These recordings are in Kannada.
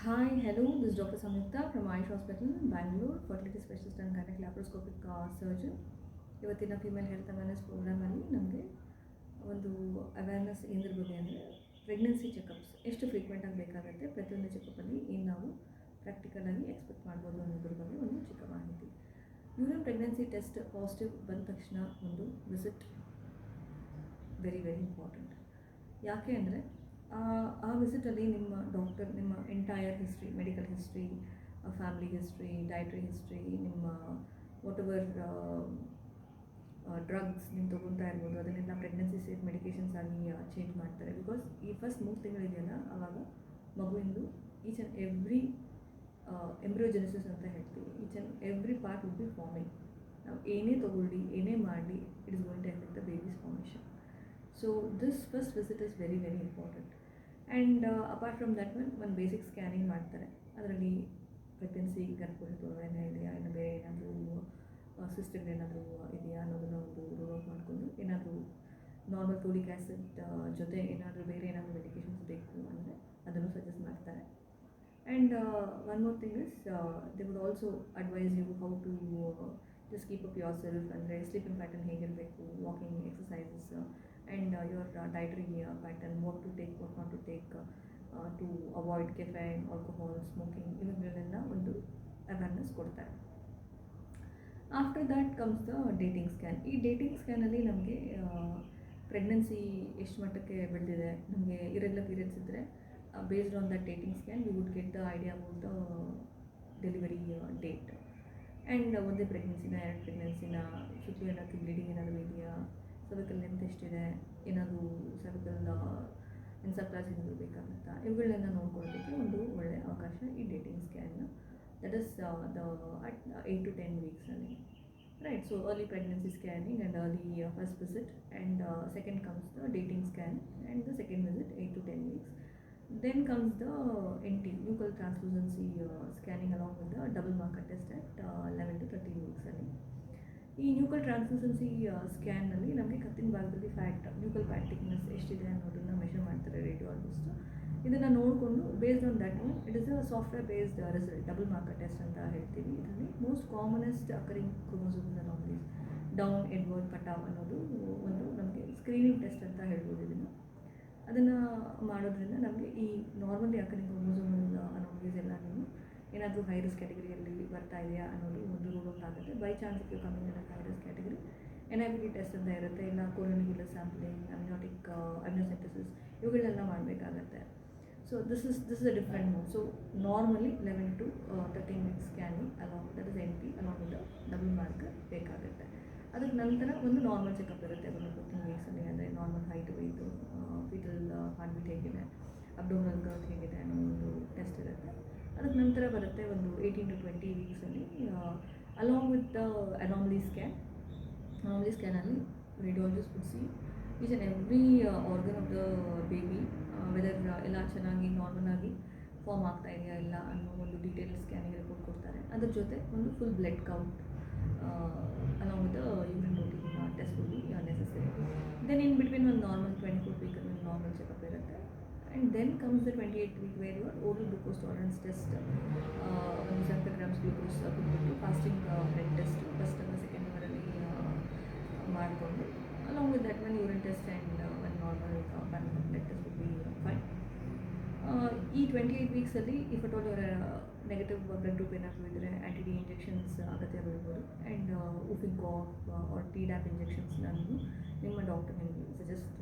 Hi, hello, this is Dr. Samyukta from Ayush Hospital, Bangalore, fertility specialist and gynec laparoscopic surgeon. ಇವತ್ತಿನ ಫಿಮೇಲ್ ಹೆಲ್ತ್ ಅವೇರ್ನೆಸ್ ಪ್ರೋಗ್ರಾಮಲ್ಲಿ ನಮಗೆ ಒಂದು ಅವೇರ್ನೆಸ್ ಏದ್ರ ಬಗ್ಗೆ ಅಂದರೆ ಪ್ರೆಗ್ನೆನ್ಸಿ ಚೆಕಪ್ಸ್ ಎಷ್ಟು ಫ್ರೀಕ್ವೆಂಟಾಗಿ ಬೇಕಾಗುತ್ತೆ, ಪ್ರತಿಯೊಂದು ಚೆಕಪ್ಪಲ್ಲಿ ಏನು ನಾವು ಪ್ರಾಕ್ಟಿಕಲಾಗಿ ಎಕ್ಸ್ಪೆಕ್ಟ್ ಮಾಡ್ಬೋದು ಅನ್ನೋದ್ರ ಬಗ್ಗೆ ಒಂದು ಚಿಕ್ಕ ಮಾಹಿತಿ. ಯೂರಿನ್ ಪ್ರೆಗ್ನೆನ್ಸಿ ಟೆಸ್ಟ್ ಪಾಸಿಟಿವ್ ಬಂದ ತಕ್ಷಣ ಒಂದು ವಿಸಿಟ್ ವೆರಿ ಇಂಪಾರ್ಟೆಂಟ್. ಯಾಕೆ ಅಂದರೆ ಆ ವಿಸಿಟಲ್ಲಿ ನಿಮ್ಮ ಡಾಕ್ಟರ್ ನಿಮ್ಮ entire history, medical history, family history, dietary history, ನಿಮ್ಮ ವಾಟ್ ಎವರ್ ಡ್ರಗ್ಸ್ ನೀವು ತೊಗೊತಾ ಇರ್ಬೋದು, ಅದನ್ನೆಲ್ಲ ಪ್ರೆಗ್ನೆನ್ಸಿ ಸೇಫ್ ಮೆಡಿಕೇಷನ್ಸ್ ಆಗಿ ಚೇಂಜ್ ಮಾಡ್ತಾರೆ. ಬಿಕಾಸ್ ಈ ಫಸ್ಟ್ 3 ತಿಂಗಳಿದೆಯಲ್ಲ, ಆವಾಗ ಮಗುವಿಂದು ಈಚ್ ಆ್ಯಂಡ್ ಎವ್ರಿ ಎಂಬ್ರಿಯೋಜೆನಿಸಿಸ್ ಅಂತ ಹೇಳ್ತೀವಿ. Each and every part would be forming. ನಾವು ಏನೇ ತೊಗೊಳ್ಳಿ, ಏನೇ ಮಾಡಲಿ, it is going to affect the baby's formation. So this first visit is very important. And apart from that one basic scanning ಮಾಡ್ತಾರೆ. ಅದರಲ್ಲಿ ಪ್ರೆಗ್ನೆನ್ಸಿ ಗರ್ಭಕೋಶ ಇದೆಯಾ, ಇನ್ನು ಬೇರೆ ಏನಾದರೂ ಸಿಸ್ಟಮ್ ಏನಾದರೂ ಇದೆಯಾ ಅನ್ನೋದನ್ನ ಒಂದು ರೂಲ್ ಔಟ್ ಮಾಡಿಕೊಂಡು, ಏನಾದರೂ ನಾರ್ಮಲ್ ಫೋಲಿಕ್ ಆ್ಯಸಿಡ್ ಜೊತೆ ಏನಾದರೂ ಬೇರೆ ಏನಾದರೂ ಮೆಡಿಕೇಷನ್ಸ್ ಬೇಕು ಅಂದರೆ ಅದನ್ನು ಸಜೆಸ್ಟ್ ಮಾಡ್ತಾರೆ. And one more thing is they would also advise you how to just keep up yourself, ಅಂದರೆ ಸ್ಲೀಪಿಂಗ್ ಪ್ಯಾಟರ್ನ್ ಹೇಗಿರಬೇಕು, walking exercises, and your dietary pattern, what to take, what not to take, to avoid caffeine, alcohol, smoking, ಇವನ್ನೆಲ್ಲ ಒಂದು ಅವೇರ್ನೆಸ್ ಕೊಡ್ತಾರೆ. After that comes the dating scan. ಈ ಡೇಟಿಂಗ್ ಸ್ಕ್ಯಾನಲ್ಲಿ ನಮಗೆ ಪ್ರೆಗ್ನೆನ್ಸಿ ಎಷ್ಟು ಮಟ್ಟಕ್ಕೆ ಬೆಳೆದಿದೆ, ನಮಗೆ ಇರೆಗ್ಯುಲರ್ ಪೀರಿಯಡ್ಸ್ ಇದ್ದರೆ based on that dating scan we would get the idea about the delivery date. And ಒಂದೇ ಪ್ರೆಗ್ನೆನ್ಸಿನ, 2 ಪ್ರೆಗ್ನೆನ್ಸಿನ, ಸುತ್ತಲೂ ಏನಾದರೂ ಬ್ಲೀಡಿಂಗ್ ಏನಾದರೂ ಇದೆಯಾ, ಸರ್ವಿಕಲ್ ಲೆಂತ್ ಎಷ್ಟಿದೆ, ಏನಾದರೂ ಸರ್ವಿಕಲ್ ಇನ್ಸಪ್ಲಾಸ್ ಏನಾದರೂ ಬೇಕಾಗುತ್ತಾ, ಇವುಗಳನ್ನೆಲ್ಲ ನೋಡ್ಕೊಳ್ಳೋದಕ್ಕೆ ಒಂದು ಒಳ್ಳೆಯ ಅವಕಾಶ ಈ dating scan. That is the at 8 to 10 ವೀಕ್ಸಲ್ಲಿ, right. So early pregnancy scanning and early first visit, and second comes the dating scan and the second visit 8 to 10 weeks. Then comes the NT, nuchal translucency scanning along with the double marker test at 11 to 13 weeks ಅಲ್ಲಿ. ಈ ನ್ಯೂಕಲ್ ಟ್ರಾನ್ಸ್ಲೂಸೆನ್ಸಿ ಸ್ಕ್ಯಾನ್ನಲ್ಲಿ ನಮಗೆ ಕತ್ತಿನ ಭಾಗದಲ್ಲಿ ನ್ಯೂಕಲ್ ಫ್ಯಾಟ್ ಥಿಕ್ನೆಸ್ ಎಷ್ಟಿದೆ ಅನ್ನೋದನ್ನು ಮೆಷರ್ ಮಾಡ್ತಾರೆ ರೇಡಿಯಾಲಜಿಸ್ಟ್. ಇದನ್ನು ನೋಡಿಕೊಂಡು based on that one it is a software based result, double marker test ಅಂತ ಹೇಳ್ತೀವಿ. ಇದರಲ್ಲಿ most commonest occurring chromosomes anomalies, down, Edward, ಕಟಾವ್ ಅನ್ನೋದು ಒಂದು ನಮಗೆ ಸ್ಕ್ರೀನಿಂಗ್ ಟೆಸ್ಟ್ ಅಂತ ಹೇಳ್ಬೋದು. ಅದನ್ನು ಮಾಡೋದ್ರಿಂದ ನಮಗೆ ಈ ನಾರ್ಮಲಿ ಅಕರಿಂಗ್ ಕ್ರೋಮೋಸೋಮ್ ಅನಾಮಲೀಸ್ ಎಲ್ಲ ಏನಾದರೂ ಹೈ ರಿಸ್ಕ್ ಕ್ಯಾಟಗರಿಯಲ್ಲಿ ಬರ್ತಾ ಇದೆಯಾ ಅನ್ನೋದು ಒಂದು ರೂಲ್ ಔಟ್ ಆಗುತ್ತೆ. By chance if you coming in high risk category, NIPT test ಅಂತ ಇರುತ್ತೆ, ಇಲ್ಲ ಕೊರೋನಿಕ್ಯುಲರ್ ಸ್ಯಾಂಪಲಿಂಗ್, ಅಮ್ನಿಯೋಸೆಂಟಸಿಸ್, ಇವುಗಳೆಲ್ಲ ಮಾಡಬೇಕಾಗತ್ತೆ. So this is a different mode. So normally 11 to 13 weeks scanning along that is NT along with double marker ಬೇಕಾಗುತ್ತೆ. ಅದಕ್ಕೆ ನಂತರ ಒಂದು ನಾರ್ಮಲ್ ಚೆಕಪ್ ಇರುತ್ತೆ ಒಂದು 15 ವೀಕ್ಸಲ್ಲಿ, ಅಂದರೆ normal height, weight, foetal heart beat ಹೇಗಿದೆ, ಅಬ್ಡೋಮಿನಲ್ ಗ್ರೋತ್ ಹೇಗಿದೆ ಅನ್ನೋ ಒಂದು ಟೆಸ್ಟ್ ಇರುತ್ತೆ. ಅದಕ್ಕೆ ನಂತರ ಬರುತ್ತೆ ಒಂದು 18 to 20 ವೀಕ್ಸಲ್ಲಿ along with the anomaly scan. Anomaly ಸ್ಕ್ಯಾನಲ್ಲಿ radiologist would see each and every organ of the baby, whether ಎಲ್ಲ ಚೆನ್ನಾಗಿ ನಾರ್ಮಲ್ ಆಗಿ ಫಾರ್ಮ್ ಆಗ್ತಾ ಇದೆಯಾ ಇಲ್ಲ ಅನ್ನೋ ಒಂದು ಡೀಟೇಲ್ ಸ್ಕ್ಯಾನಿಂಗ್ ರಿಪೋರ್ಟ್ ಕೊಡ್ತಾರೆ. ಅದ್ರ ಜೊತೆ ಒಂದು full blood count along with the urine routine test would be necessary. Then in between ಒಂದು ನಾರ್ಮಲ್ 24 week ಒಂದು ನಾರ್ಮಲ್ ಚೆಕಪ್ ಇರುತ್ತೆ. And then comes the 28th week where your oral glucose tolerance test, 70 grams glucose ಕೊಟ್ಬಿಟ್ಟು fasting blood test first and second ಅವರಲ್ಲಿ ಮಾಡಿಕೊಂಡು, along with that one urine test and one normal paramic blood test would be fine. ಈ 28 ವೀಕ್ಸಲ್ಲಿ ಇಫ್ ಅಟ್ ಆಲ್ ಅವರ ನೆಗೆಟಿವ್ ಬ್ಲಡ್ ಗ್ರೂಪ್ ಏನಾದರೂ ಇದ್ದರೆ ಆ್ಯಂಟಿ-ಡಿ ಇಂಜೆಕ್ಷನ್ಸ್ ಅಗತ್ಯ ಬೀಳ್ಬೋದು. And whooping cough or TDAP ಇಂಜೆಕ್ಷನ್ಸ್ನ ನೀವು ನಿಮ್ಮ ಡಾಕ್ಟರ್ ನಿಮಗೆ ಸಜೆಸ್ಟ್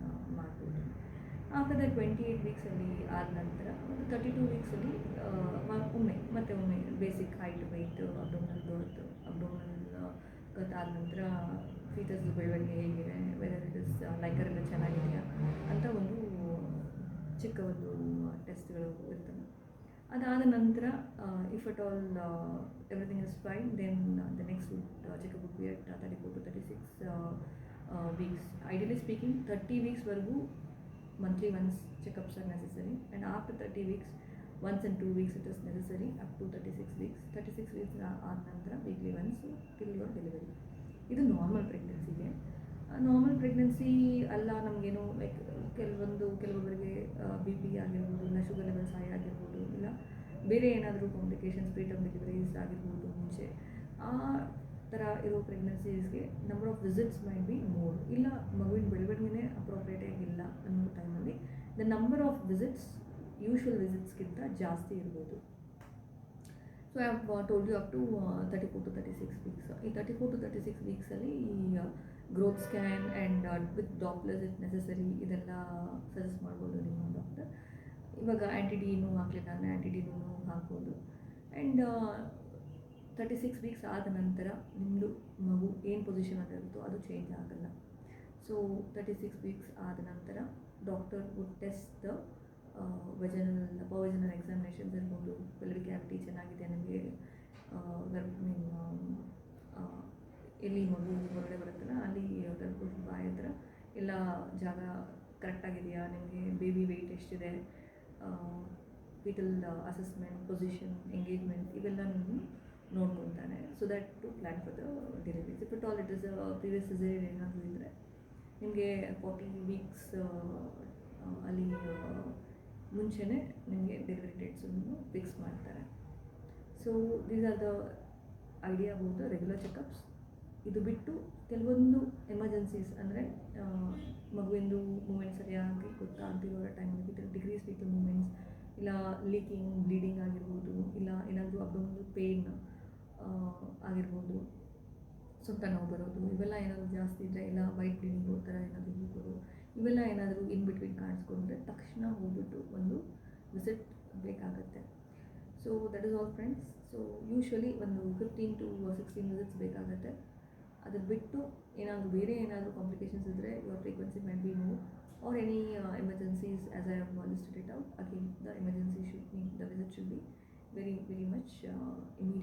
ಮಾಡ್ಬೋದು. ಆಫ್ಟರ್ ದ 28 ವೀಕ್ಸಲ್ಲಿ ಆದ ನಂತರ ಒಂದು 32 ವೀಕ್ಸಲ್ಲಿ ಒಮ್ಮೆ basic height, weight, abdominal growth ಆದ ನಂತರ ಫೀಟಸ್ ಬೆಳವಣಿಗೆ ಹೇಗಿದೆ, ವೆದರ್ ಇಟ್ ಇಸ್ ಲೈಕರ್ ಎಲ್ಲ ಚೆನ್ನಾಗಿದೆಯಾ ಅಂತ ಒಂದು ಚಿಕ್ಕ ಒಂದು ಟೆಸ್ಟ್ಗಳು ಇರ್ತವೆ. ಅದಾದ ನಂತರ if at all everything is fine, then the next checkup would be at 34 to 36 weeks. Ideally speaking 30 ವೀಕ್ಸ್ವರೆಗೂ monthly once checkups are necessary, and after 30 weeks once in 2 weeks it is necessary up to 36 weeks. 36 weeks ಆದ ನಂತರ weekly once till your delivery. ಇದು ನಾರ್ಮಲ್ ಪ್ರೆಗ್ನೆನ್ಸಿಗೆ. ನಾರ್ಮಲ್ ಪ್ರೆಗ್ನೆನ್ಸಿ ಅಲ್ಲ, ನಮಗೇನು ಲೈಕ್ ಕೆಲವೊಬ್ಬರಿಗೆ BP ಆಗಿರ್ಬೋದು, ಇಲ್ಲ ಶುಗರ್ ಲೆವೆಲ್ಸ್ ಹೈ ಆಗಿರ್ಬೋದು, ಇಲ್ಲ ಬೇರೆ ಏನಾದರೂ ಕಾಂಪ್ಲಿಕೇಶನ್ಸ್ ಪ್ರೀಟರ್ಮ್ ಡೆಲಿವರೀಸ್ ಆಗಿರ್ಬೋದು ಮುಂಚೆ ಆ ಥರ ಇರೋ ಪ್ರೆಗ್ನೆನ್ಸೀಸ್ಗೆ number of visits might be more, ಇಲ್ಲ ಮಗುವಿನ ಬೆಳವಣಿಗೆನೇ ಅಪ್ರೋಪ್ರಿಯೇಟಾಗಿ ಇಲ್ಲ ಅನ್ನೋ ಟೈಮಲ್ಲಿ the number of visits usual ವಿಸಿಟ್ಸ್ಗಿಂತ ಜಾಸ್ತಿ ಇರ್ಬೋದು. So I have told you up to 34 to 36 weeks. ಈ 34 to 36 ವೀಕ್ಸಲ್ಲಿ ಈ growth scan and with dopplers it necessary ಇದೆಲ್ಲ ಸಜೆಸ್ಟ್ ಮಾಡ್ಬೋದು ನಿಮ್ಮ ಡಾಕ್ಟರ್. ಇವಾಗ ಆ್ಯಂಟಿ-ಡಿನೂ ಹಾಕಲಿಲ್ಲ ಅಂದರೆ ಆ್ಯಂಟಿ-ಡಿನೂ ಹಾಕ್ಬೋದು. ಆ್ಯಂಡ್ 36 ವೀಕ್ಸ್ ಆದ ನಂತರ ನಿಮ್ಮದು ಮಗು ಏನು ಪೊಸಿಷನಲ್ಲಿರುತ್ತೋ ಅದು ಚೇಂಜ್ ಆಗಲ್ಲ. ಸೊ 36 ವೀಕ್ಸ್ ಆದ ನಂತರ doctor would test the vaginal examinations ಇರ್ಬೋದು, ಪೆಲ್ವಿಕ್ ಕ್ಯಾವಿಟಿ ಚೆನ್ನಾಗಿದೆ ನಿಮಗೆ, ಎಲ್ಲಿ ಮಗು ಹೊರಗಡೆ ಬರುತ್ತಲ್ಲ ಅಲ್ಲಿ ಗರ್ಭಕೋಶದ ಬಾಯಿ ಹತ್ರ ಎಲ್ಲ ಜಾಗ ಕರೆಕ್ಟಾಗಿದೆಯಾ, ನಿಮಗೆ ಬೇಬಿ ವೆಯ್ಟ್ ಎಷ್ಟಿದೆ, ಫೀಟಲ್ ಅಸೆಸ್ಮೆಂಟ್, ಪೊಸಿಷನ್, ಎಂಗೇಜ್ಮೆಂಟ್ ಇವೆಲ್ಲನೂ ನೋಡ್ಕೊತಾನೆ. So that to plan for the deliveries. If it all it is previous caesarean ಏನಾದರೂ ಇದ್ದರೆ ನಿಮಗೆ 40 ವೀಕ್ಸ್ ಅಲ್ಲಿ ಮುಂಚೆನೇ ನಿಮಗೆ ಡೆಲಿವರಿ ಡೇಟ್ಸನ್ನು ಫಿಕ್ಸ್ ಮಾಡ್ತಾರೆ. So these are the idea about the regular checkups. ಇದು ಬಿಟ್ಟು ಕೆಲವೊಂದು ಎಮರ್ಜೆನ್ಸೀಸ್ ಅಂದರೆ ಮಗುವಿಂದು ಮೂಮೆಂಟ್ ಸರಿಯಾಗಿ ಗೊತ್ತಾಗದಿರೋ ಟೈಮಲ್ಲಿ ಡಿಕ್ರೀಸ್ ಫೀಟಲ್ ಮೂಮೆಂಟ್ಸ್, ಇಲ್ಲ ಲೀಕಿಂಗ್, ಬ್ಲೀಡಿಂಗ್ ಆಗಿರ್ಬೋದು, ಇಲ್ಲ ಏನಾದರೂ ಅಬ್ಡೋಮಿನಲ್ ಪೇಯ್ನ್ ಆಗಿರ್ಬೋದು, ಸೊಂಟ ನೋವು ಬರೋದು, ಇವೆಲ್ಲ ಏನಾದರೂ ಜಾಸ್ತಿ ಇದ್ದರೆ, ಇಲ್ಲ ವೈಟ್ ಬ್ಲೀಡಿಂಗು ಥರ ಏನಾದರೂ ಹೋಗೋದು, ಇವೆಲ್ಲ ಏನಾದರೂ ಇನ್ ಬಿಟ್ವೀನ್ ಕಾಣಿಸ್ಕೊಂಡ್ರೆ ತಕ್ಷಣ ಹೋಗ್ಬಿಟ್ಟು ಒಂದು ವಿಸಿಟ್ ಬೇಕಾಗುತ್ತೆ. So that is all friends. So usually ಒಂದು 15 to 16 ವಿಸಿಟ್ಸ್ ಬೇಕಾಗುತ್ತೆ. ಅದ್ರ ಬಿಟ್ಟು ಏನಾದರೂ ಬೇರೆ ಏನಾದರೂ ಕಾಂಪ್ಲಿಕೇಶನ್ಸ್ ಇದ್ದರೆ your frequency might be move R any emergencies as I have listed it out. Again the emergency should mean the visit should be very much immediate.